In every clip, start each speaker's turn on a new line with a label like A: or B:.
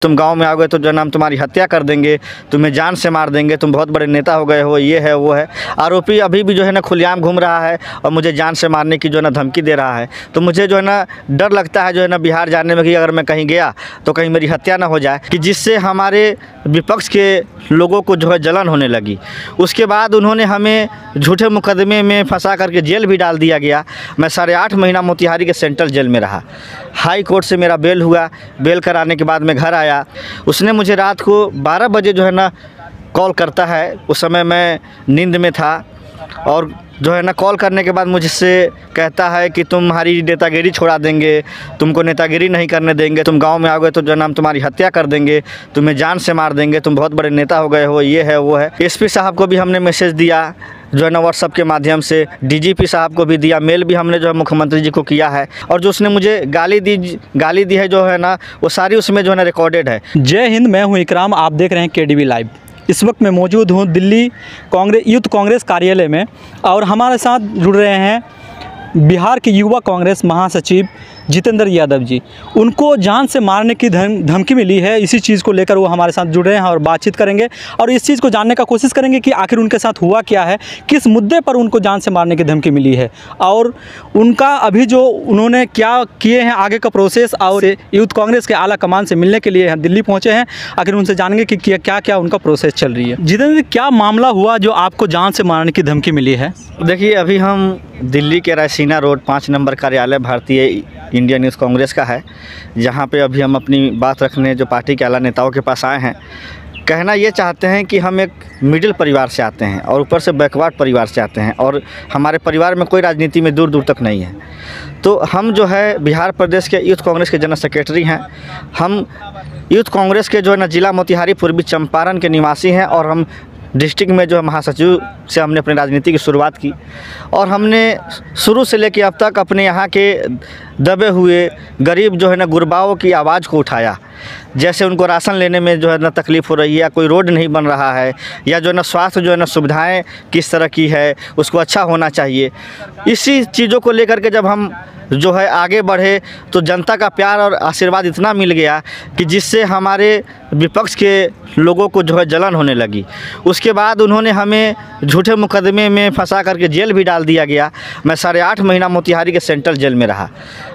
A: तुम गांव में आओगे तो जो है ना हम तुम्हारी हत्या कर देंगे, तुम्हें जान से मार देंगे, तुम बहुत बड़े नेता हो गए हो, ये है वो है। आरोपी अभी भी जो है ना खुलेआम घूम रहा है और मुझे जान से मारने की जो है ना धमकी दे रहा है। तो मुझे जो है ना डर लगता है जो है ना बिहार जाने में कि अगर मैं कहीं गया तो कहीं मेरी हत्या ना हो जाए, कि जिससे हमारे विपक्ष के लोगों को जो है जलन होने लगी। उसके बाद उन्होंने हमें झूठे मुकदमे में फंसा करके जेल भी डाल दिया गया। मैं 8.5 महीना मोतिहारी के सेंट्रल जेल में रहा। हाई कोर्ट से मेरा बेल हुआ। बेल कराने के बाद मैं घर आया। उसने मुझे रात को 12 बजे जो है ना कॉल करता है। उस समय मैं नींद में था और जो है ना कॉल करने के बाद मुझसे कहता है कि तुम्हारी नेतागिरी छोड़ा देंगे, तुमको नेतागिरी नहीं करने देंगे, तुम गांव में आओगे तो जो है ना हम तुम्हारी हत्या कर देंगे, तुम्हें जान से मार देंगे, तुम बहुत बड़े नेता हो गए हो, ये है वो है। एसपी साहब को भी हमने मैसेज दिया जो है ना व्हाट्सअप के माध्यम से, डीजीपी साहब को भी दिया, मेल भी हमने जो है मुख्यमंत्री जी को किया है। और जो उसने मुझे गाली दी है जो है ना वो सारी उसमें जो है ना रिकॉर्डेड है।
B: जय हिंद, मैं हूं इकराम, आप देख रहे हैं केडीवी लाइव। इस वक्त मैं मौजूद हूं दिल्ली यूथ कांग्रेस कार्यालय में और हमारे साथ जुड़ रहे हैं बिहार के युवा कांग्रेस महासचिव जितेंद्र यादव जी। उनको जान से मारने की धमकी मिली है। इसी चीज़ को लेकर वो हमारे साथ जुड़ रहे हैं और बातचीत करेंगे और इस चीज़ को जानने का कोशिश करेंगे कि आखिर उनके साथ हुआ क्या है, किस मुद्दे पर उनको जान से मारने की धमकी मिली है और उनका अभी जो उन्होंने क्या किए हैं आगे का प्रोसेस। और यूथ कांग्रेस के आला कमान से मिलने के लिए यहाँ दिल्ली पहुँचे हैं। आखिर उनसे जानेंगे कि क्या क्या उनका प्रोसेस चल रही है। जितेंद्र, क्या मामला हुआ जो आपको जान से मारने की धमकी मिली है?
A: देखिए, अभी हम दिल्ली के रायसीना रोड 5 नंबर कार्यालय भारतीय इंडियन यूथ कांग्रेस का है, जहां पे अभी हम अपनी बात रखने जो पार्टी के आला नेताओं के पास आए हैं। कहना ये चाहते हैं कि हम एक मिडिल परिवार से आते हैं और ऊपर से बैकवर्ड परिवार से आते हैं और हमारे परिवार में कोई राजनीति में दूर दूर तक नहीं है। तो हम जो है बिहार प्रदेश के यूथ कांग्रेस के जनरल सेक्रेटरी हैं। हम यूथ कांग्रेस के जो है ना जिला मोतिहारी पूर्वी चंपारण के निवासी हैं और हम डिस्ट्रिक्ट में जो है महासचिव से हमने अपनी राजनीति की शुरुआत की और हमने शुरू से लेकर अब तक अपने यहाँ के दबे हुए गरीब जो है ना गुरबाओं की आवाज़ को उठाया। जैसे उनको राशन लेने में जो है ना तकलीफ़ हो रही है, या कोई रोड नहीं बन रहा है, या जो है ना स्वास्थ्य जो है ना सुविधाएं किस तरह की है उसको अच्छा होना चाहिए। इसी चीज़ों को लेकर के जब हम जो है आगे बढ़े तो जनता का प्यार और आशीर्वाद इतना मिल गया कि जिससे हमारे विपक्ष के लोगों को जो है जलन होने लगी। उसके बाद उन्होंने हमें झूठे मुकदमे में फंसा करके जेल भी डाल दिया गया। मैं 8.5 महीना मोतिहारी के सेंट्रल जेल में रहा।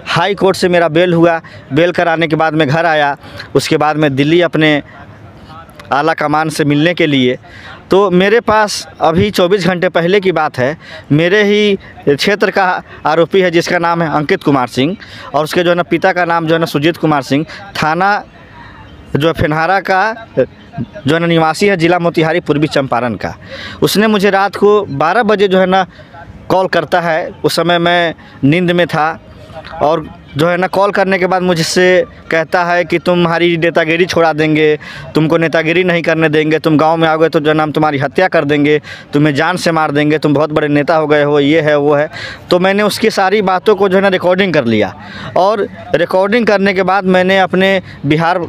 A: हाई कोर्ट से मेरा बेल हुआ। बेल कराने के बाद मैं घर आया। उसके बाद मैं दिल्ली अपने आला कमान से मिलने के लिए, तो मेरे पास अभी 24 घंटे पहले की बात है, मेरे ही क्षेत्र का आरोपी है जिसका नाम है अंकित कुमार सिंह और उसके जो है ना पिता का नाम जो है ना सुजीत कुमार सिंह, थाना जो है फेनहारा का जो है ना निवासी है, जिला मोतिहारी पूर्वी चंपारण का। उसने मुझे रात को 12 बजे जो है ना कॉल करता है। उस समय मैं नींद में था और जो है ना कॉल करने के बाद मुझसे कहता है कि तुम्हारी नेतागिरी छोड़ा देंगे, तुमको नेतागिरी नहीं करने देंगे, तुम गांव में आओगे तो जो है ना हम तुम्हारी हत्या कर देंगे, तुम्हें जान से मार देंगे, तुम बहुत बड़े नेता हो गए हो, ये है वो है। तो मैंने उसकी सारी बातों को जो है ना रिकॉर्डिंग कर लिया और रिकॉर्डिंग करने के बाद मैंने अपने बिहार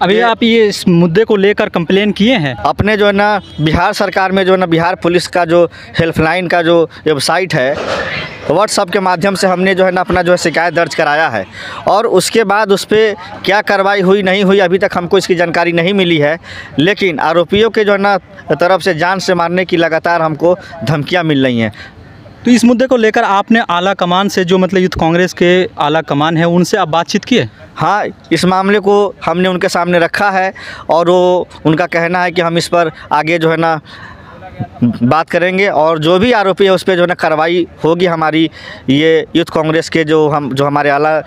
B: अभी आप ये इस मुद्दे को लेकर कंप्लेन किए हैं? अपने
A: जो है ना बिहार सरकार में जो है ना बिहार पुलिस का जो हेल्पलाइन का जो वेबसाइट है, व्हाट्सएप के माध्यम से हमने जो है ना अपना जो है शिकायत दर्ज कराया है और उसके बाद उस पर क्या कार्रवाई हुई नहीं हुई अभी तक हमको इसकी जानकारी नहीं मिली है। लेकिन आरोपियों के जो है ना तरफ से जान से मारने की लगातार हमको धमकियाँ मिल रही हैं।
B: तो इस मुद्दे को लेकर आपने आला कमान से जो मतलब यूथ कांग्रेस के आला कमान है उनसे आप बातचीत किए?
A: हाँ, इस मामले को हमने उनके सामने रखा है और वो उनका कहना है कि हम इस पर आगे जो है ना बात करेंगे और जो भी आरोपी है उस पर जो है ना कार्रवाई होगी। हमारी ये यूथ कांग्रेस के जो हमारे आला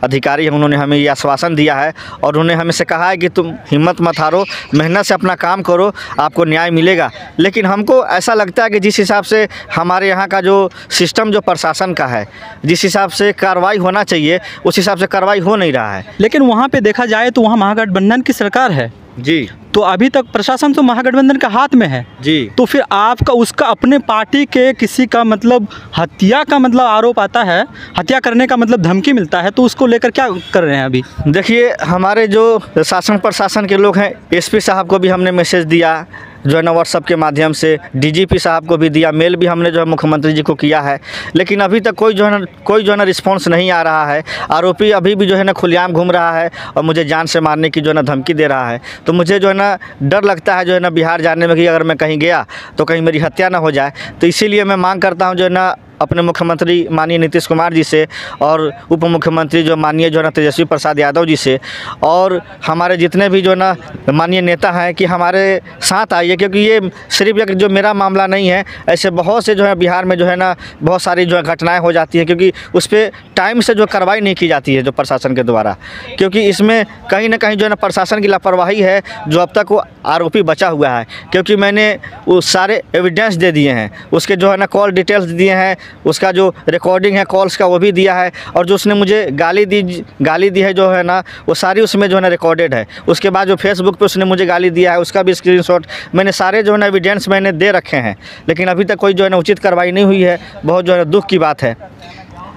A: अधिकारी हैं उन्होंने हमें ये आश्वासन दिया है और उन्होंने हमें से कहा है कि तुम हिम्मत मत हारो, मेहनत से अपना काम करो, आपको न्याय मिलेगा। लेकिन हमको ऐसा लगता है कि जिस हिसाब से हमारे यहाँ का जो सिस्टम जो प्रशासन का है, जिस हिसाब से कार्रवाई होना चाहिए उस हिसाब से कार्रवाई हो नहीं रहा है।
B: लेकिन वहाँ पे देखा जाए तो वहाँ महागठबंधन की सरकार है
A: जी,
B: तो अभी तक प्रशासन तो महागठबंधन के हाथ में है
A: जी।
B: तो फिर आपका उसका अपने पार्टी के किसी का मतलब हत्या का मतलब आरोप आता है, हत्या करने का मतलब धमकी मिलता है, तो उसको लेकर क्या कर रहे हैं अभी?
A: देखिए, हमारे जो शासन प्रशासन के लोग हैं, एसपी साहब को भी हमने मैसेज दिया, जो है ना व्हाट्सएप के माध्यम से डीजीपी साहब को भी दिया, मेल भी हमने जो है मुख्यमंत्री जी को किया है, लेकिन अभी तक कोई जो है ना रिस्पांस नहीं आ रहा है। आरोपी अभी भी जो है ना खुलेआम घूम रहा है और मुझे जान से मारने की जो है ना धमकी दे रहा है। तो मुझे जो है ना डर लगता है जो है ना बिहार जाने में कि अगर मैं कहीं गया तो कहीं मेरी हत्या ना हो जाए। तो इसीलिए मैं मांग करता हूँ जो है ना अपने मुख्यमंत्री माननीय नीतीश कुमार जी से और उप मुख्यमंत्री जो माननीय जो है ना तेजस्वी प्रसाद यादव जी से और हमारे जितने भी जो है ना माननीय नेता हैं कि हमारे साथ आइए, क्योंकि ये सिर्फ एक जो मेरा मामला नहीं है, ऐसे बहुत से जो है बिहार में जो है ना बहुत सारी जो है घटनाएं हो जाती हैं, क्योंकि उस पर टाइम से जो कार्रवाई नहीं की जाती है जो प्रशासन के द्वारा, क्योंकि इसमें कहीं ना कहीं जो है ना प्रशासन की लापरवाही है जो अब तक वो आरोपी बचा हुआ है। क्योंकि मैंने वो सारे एविडेंस दे दिए हैं, उसके जो है ना कॉल डिटेल्स दिए हैं, उसका जो रिकॉर्डिंग है कॉल्स का वो भी दिया है, और जो उसने मुझे गाली दी है जो है ना वो सारी उसमें जो है ना रिकॉर्डेड है। उसके बाद जो फेसबुक पे उसने मुझे गाली दिया है उसका भी स्क्रीनशॉट मैंने सारे जो है ना एविडेंस मैंने दे रखे हैं, लेकिन अभी तक कोई जो है ना उचित कार्रवाई नहीं हुई है। बहुत जो है दुख की बात है।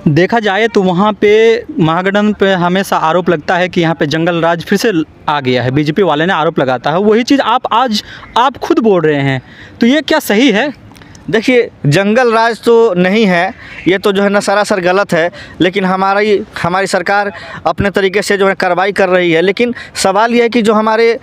B: देखा जाए तो वहाँ पे महागठबंधन पे हमेशा आरोप लगता है कि यहाँ पे जंगल राज फिर से आ गया है, बीजेपी वाले ने आरोप लगाता है। वही चीज़ आप खुद बोल रहे हैं, तो ये क्या सही है?
A: देखिए, जंगल राज तो नहीं है, ये तो जो है ना सरासर गलत है, लेकिन हमारी सरकार अपने तरीके से जो है कार्रवाई कर रही है। लेकिन सवाल ये है कि जो हमारे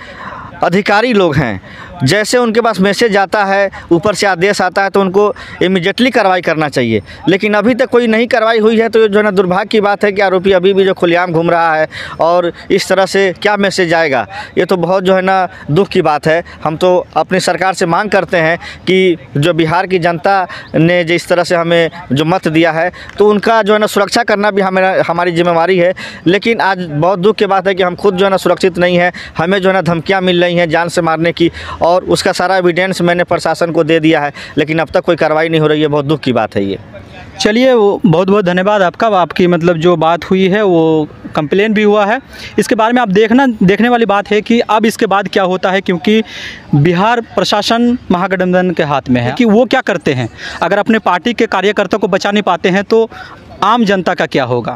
A: अधिकारी लोग हैं, जैसे उनके पास मैसेज आता है, ऊपर से आदेश आता है, तो उनको इमीडिएटली कार्रवाई करना चाहिए, लेकिन अभी तक कोई नहीं कार्रवाई हुई है। तो जो है ना दुर्भाग्य की बात है कि आरोपी अभी भी जो खुलेआम घूम रहा है, और इस तरह से क्या मैसेज आएगा, ये तो बहुत जो है ना दुख की बात है। हम तो अपनी सरकार से मांग करते हैं कि जो बिहार की जनता ने जिस तरह से हमें जो मत दिया है, तो उनका जो है ना सुरक्षा करना भी हमारी जिम्मेवारी है। लेकिन आज बहुत दुख की बात है कि हम खुद जो है ना सुरक्षित नहीं हैं, हमें जो है ना धमकियाँ मिल रही हैं जान से मारने की, और उसका सारा एविडेंस मैंने प्रशासन को दे दिया है, लेकिन अब तक कोई कार्रवाई नहीं हो रही है। बहुत दुख की बात है ये।
B: चलिए, वो बहुत बहुत धन्यवाद आपका। आपकी मतलब जो बात हुई है वो कंप्लेन भी हुआ है, इसके बारे में आप देखने वाली बात है कि अब इसके बाद क्या होता है, क्योंकि बिहार प्रशासन महागठबंधन के हाथ में है कि वो क्या करते हैं। अगर अपने पार्टी के कार्यकर्ता को बचा नहीं पाते हैं तो आम जनता का क्या होगा।